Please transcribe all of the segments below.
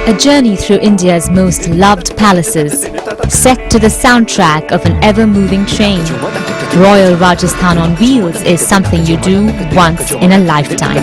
A journey through India's most loved palaces, set to the soundtrack of an ever-moving train. Royal Rajasthan on wheels is something you do once in a lifetime.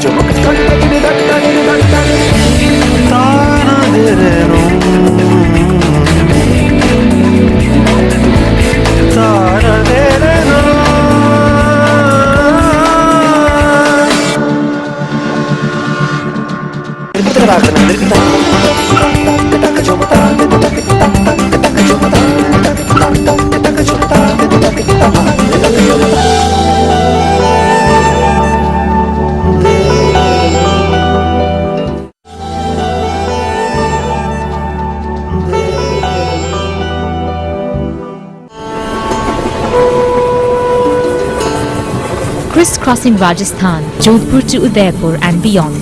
Crisscrossing Rajasthan, Jodhpur to Udaipur and beyond,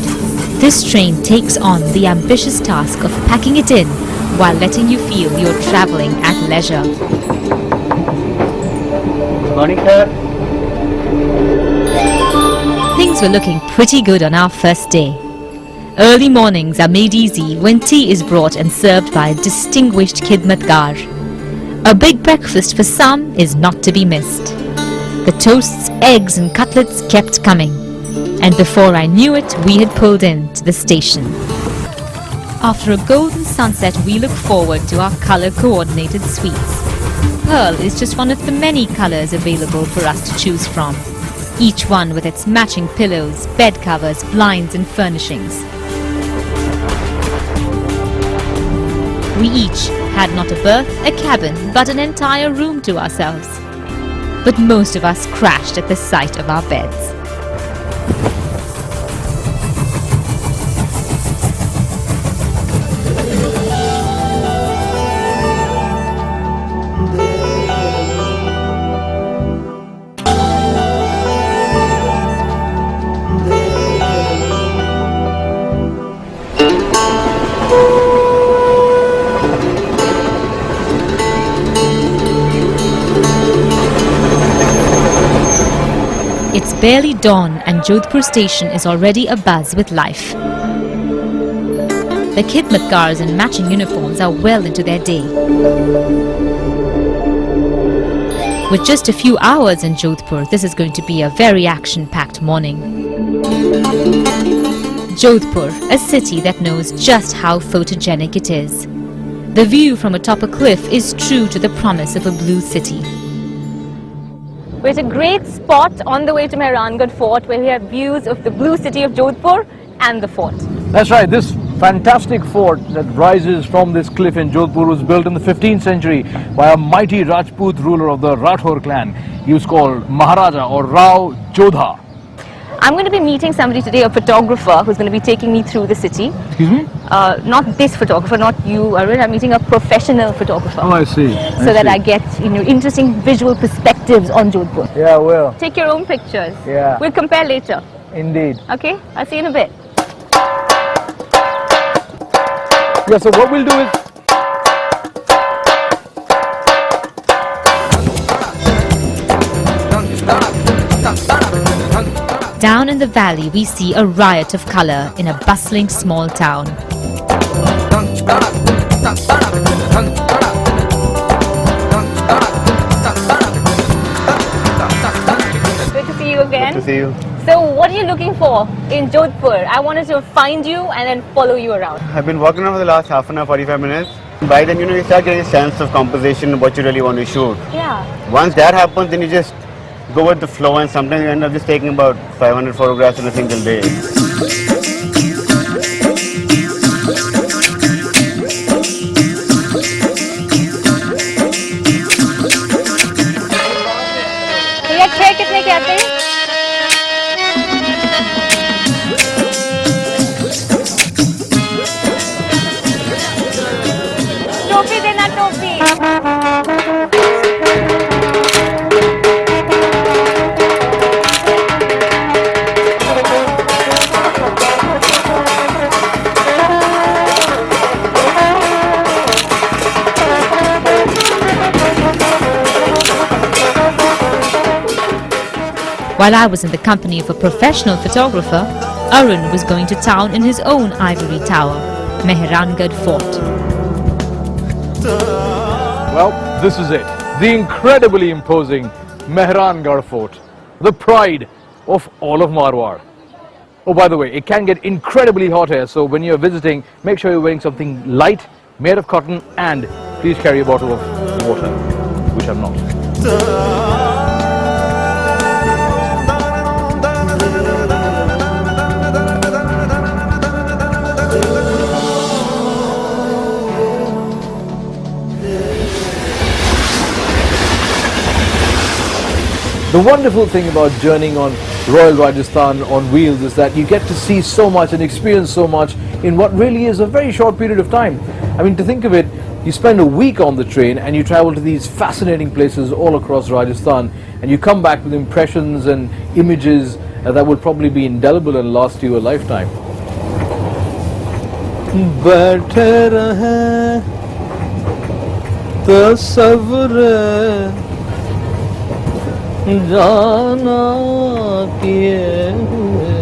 this train takes on the ambitious task of packing it in while letting you feel you're travelling at leisure. Good morning, sir. Things were looking pretty good on our first day. Early mornings are made easy when tea is brought and served by a distinguished khidmatgar. A big breakfast for some is not to be missed. The toasts, eggs and cutlets kept coming, and before I knew it, we had pulled in to the station. After a golden sunset, we look forward to our colour-coordinated suites. Pearl is just one of the many colours available for us to choose from, each one with its matching pillows, bed covers, blinds and furnishings. We each had not a berth, a cabin, but an entire room to ourselves. But most of us crashed at the sight of our beds. It's barely dawn and Jodhpur station is already abuzz with life. The khidmatgars in matching uniforms are well into their day. With just a few hours in Jodhpur, this is going to be a very action-packed morning. Jodhpur, a city that knows just how photogenic it is. The view from atop a cliff is true to the promise of a blue city. We're at a great spot on the way to Mehrangarh Fort where we have views of the blue city of Jodhpur and the fort. That's right. This fantastic fort that rises from this cliff in Jodhpur was built in the 15th century by a mighty Rajput ruler of the Rathore clan. He was called Maharaja or Rao Jodha. I'm going to be meeting somebody today, a photographer who's going to be taking me through the city. Excuse me? Not this photographer, not you, Arun. I'm meeting a professional photographer. Oh, I see. So that I get, interesting visual perspectives on Jodhpur. Yeah, well. Take your own pictures. Yeah. We'll compare later. Indeed. Okay, I'll see you in a bit. Yeah, so what we'll do is... Down in the valley, we see a riot of colour in a bustling small town. Good to see you again. Good to see you. So what are you looking for in Jodhpur? I wanted to find you and then follow you around. I've been walking around for the last half an hour, 45 minutes. By then, you start getting a sense of composition, what you really want to shoot. Yeah. Once that happens, then you just go with the flow, and sometimes you end up just taking about 500 photographs in a single day. भैया 6 कितने के आते हैं? टोपी देना, टोपी. While I was in the company of a professional photographer, Arun was going to town in his own ivory tower. Mehrangarh Fort. Well, this is it. The incredibly imposing Mehrangarh Fort. The pride of all of Marwar. Oh, by the way, it can get incredibly hot here, so when you're visiting, make sure you're wearing something light, made of cotton, and please carry a bottle of water, which I'm not. The wonderful thing about journeying on Royal Rajasthan on wheels is that you get to see so much and experience so much in what really is a very short period of time. I mean, to think of it, you spend a week on the train and you travel to these fascinating places all across Rajasthan, and you come back with impressions and images that will probably be indelible and last you a lifetime. बैठे रहें तसव्वुर जाना किए हुए।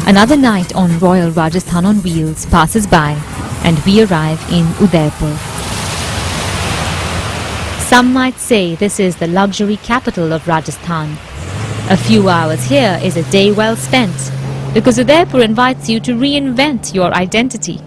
Another night on Royal Rajasthan on wheels passes by and we arrive in Udaipur. Some might say this is the luxury capital of Rajasthan. A few hours here is a day well spent, because Udaipur invites you to reinvent your identity.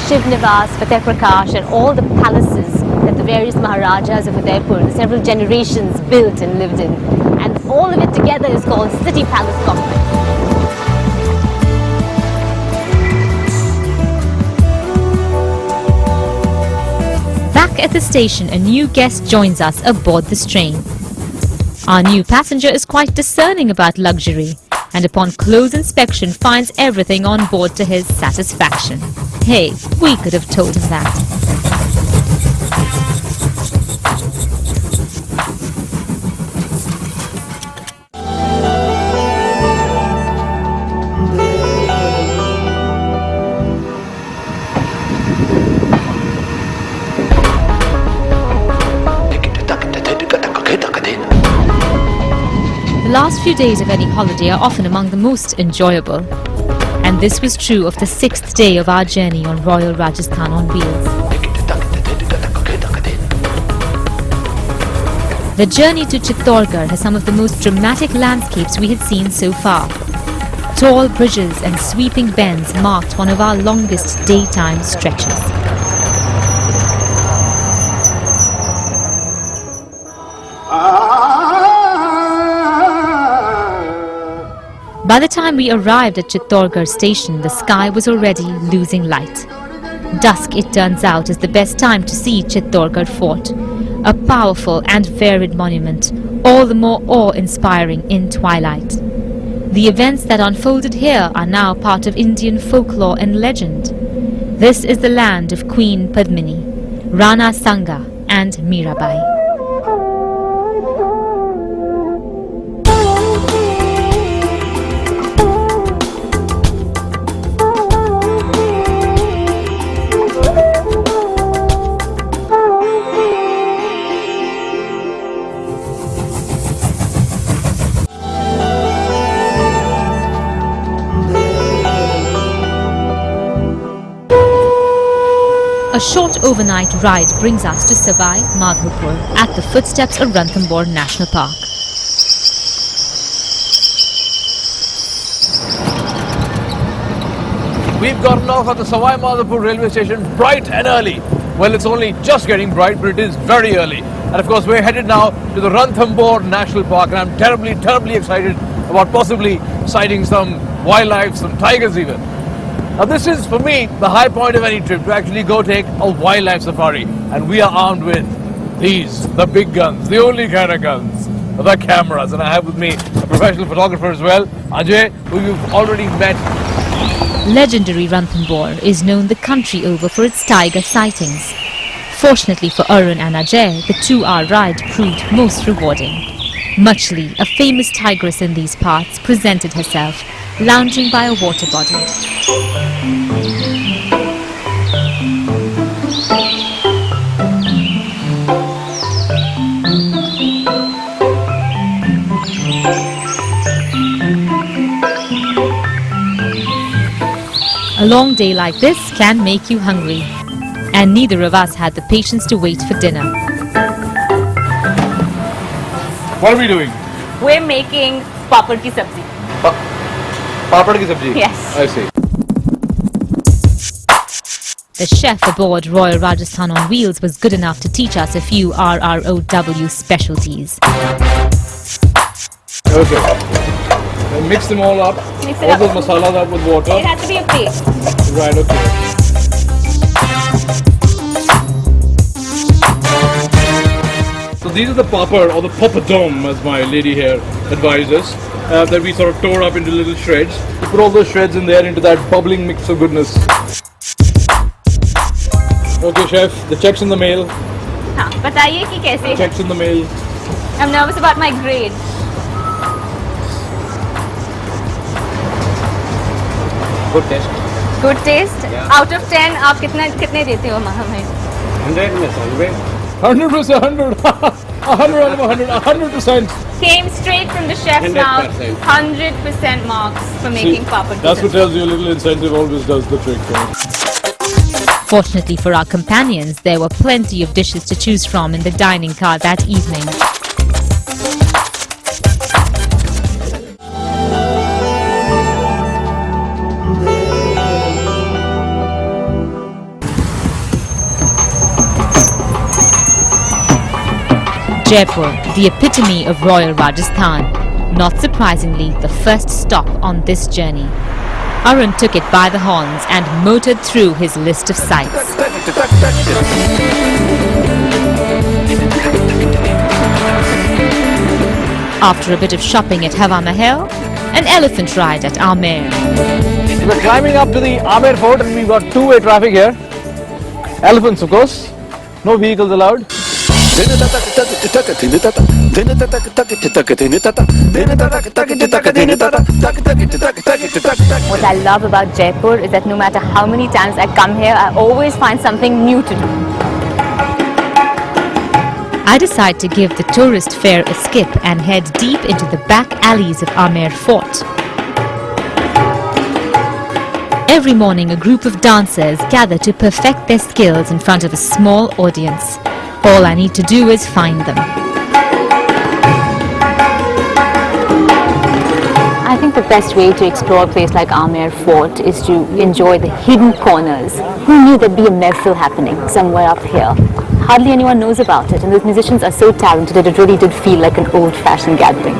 Shiv Nivas, Fateh Prakash and all the palaces that the various Maharajas of Udaipur, the several generations built and lived in. And all of it together is called City Palace Complex. Back at the station, a new guest joins us aboard this train. Our new passenger is quite discerning about luxury, and upon close inspection finds everything on board to his satisfaction. Hey, we could have told him that. The last few days of any holiday are often among the most enjoyable. And this was true of the 6th day of our journey on Royal Rajasthan on wheels. The journey to Chittorgarh has some of the most dramatic landscapes we had seen so far. Tall bridges and sweeping bends marked one of our longest daytime stretches. By the time we arrived at Chittorgarh station, the sky was already losing light. Dusk, it turns out, is the best time to see Chittorgarh Fort, a powerful and varied monument, all the more awe-inspiring in twilight. The events that unfolded here are now part of Indian folklore and legend. This is the land of Queen Padmini, Rana Sanga and Mirabai. A short overnight ride brings us to Savai Madhopur at the footsteps of Ranthambore National Park. We've gotten off at the Savai Madhopur railway station bright and early. Well, it's only just getting bright, but it is very early. And of course, we're headed now to the Ranthambore National Park, and I'm terribly excited about possibly sighting some wildlife, some tigers even. Now this is, for me, the high point of any trip, to actually go take a wildlife safari. And we are armed with these, the big guns, the only kind of guns, the cameras. And I have with me a professional photographer as well, Ajay, who you've already met. Legendary Ranthambore is known the country over for its tiger sightings. Fortunately for Arun and Ajay, the 2-hour ride proved most rewarding. Muchli, a famous tigress in these parts, presented herself, lounging by a water body. A long day like this can make you hungry, and neither of us had the patience to wait for dinner. What are we doing? We're making papad ki sabzi. Papad ki sabji? Yes. I see. The chef aboard Royal Rajasthan on Wheels was good enough to teach us a few RROW specialties. Okay. Then mix them all up. Mix it all up. those masalas up with water. It has to be a paste. Right, okay. So these are the papad or the papadom, as my lady here advises, that we sort of tore up into little shreds. You put all those shreds in there into that bubbling mix of goodness. Okay, chef, the check's in the mail. हाँ, बताइए कि कैसे? Check's in the mail. I'm nervous about my grade. Good taste. Good taste. Yeah. Out of 10, आप कितने देते हो हमें? 100 में 100. 100%, 100. 100 out of 100. 100%. Came straight from the chef's 100%. mouth. 100% marks for making papad. That's what tells you a little incentive always does the trick. Fortunately for our companions, there were plenty of dishes to choose from in the dining car that evening. Jaipur, the epitome of Royal Rajasthan. Not surprisingly, the first stop on this journey. Arun took it by the horns and motored through his list of sights. After a bit of shopping at Hawa Mahal, an elephant ride at Amer. We're climbing up to the Amer Fort and we've got two-way traffic here. Elephants, of course. No vehicles allowed. What I love about Jaipur is that no matter how many times I come here, I always find something new to do. I decide to give the tourist fair a skip and head deep into the back alleys of Amer Fort. Every morning, a group of dancers gather to perfect their skills in front of a small audience. All I need to do is find them. I think the best way to explore a place like Amer Fort is to enjoy the hidden corners. Who knew there'd be a mehfil happening somewhere up here? Hardly anyone knows about it, and those musicians are so talented that it really did feel like an old-fashioned gathering.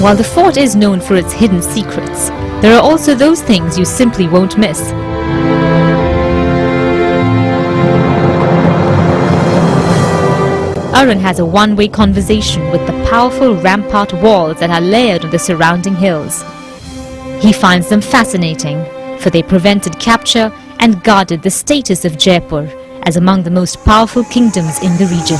While the fort is known for its hidden secrets, there are also those things you simply won't miss. Arun has a one-way conversation with the powerful rampart walls that are layered on the surrounding hills. He finds them fascinating, for they prevented capture and guarded the status of Jaipur as among the most powerful kingdoms in the region.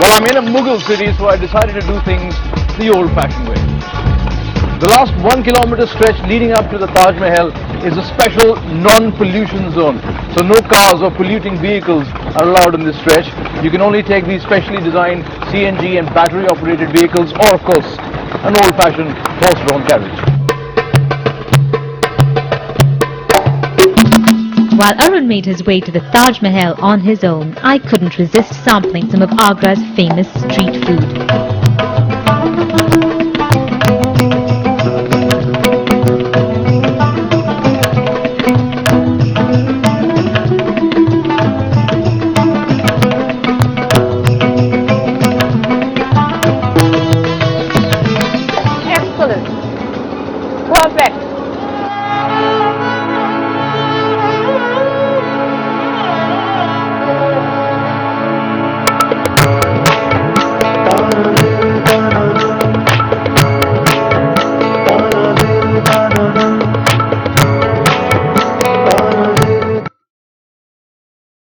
Well, I'm in a Mughal city, so I decided to do things the old-fashioned way. The last 1 kilometer stretch leading up to the Taj Mahal is a special non-pollution zone. So no cars or polluting vehicles are allowed in this stretch. You can only take these specially designed CNG and battery-operated vehicles, or of course, an old-fashioned horse-drawn carriage. While Arun made his way to the Taj Mahal on his own, I couldn't resist sampling some of Agra's famous street food.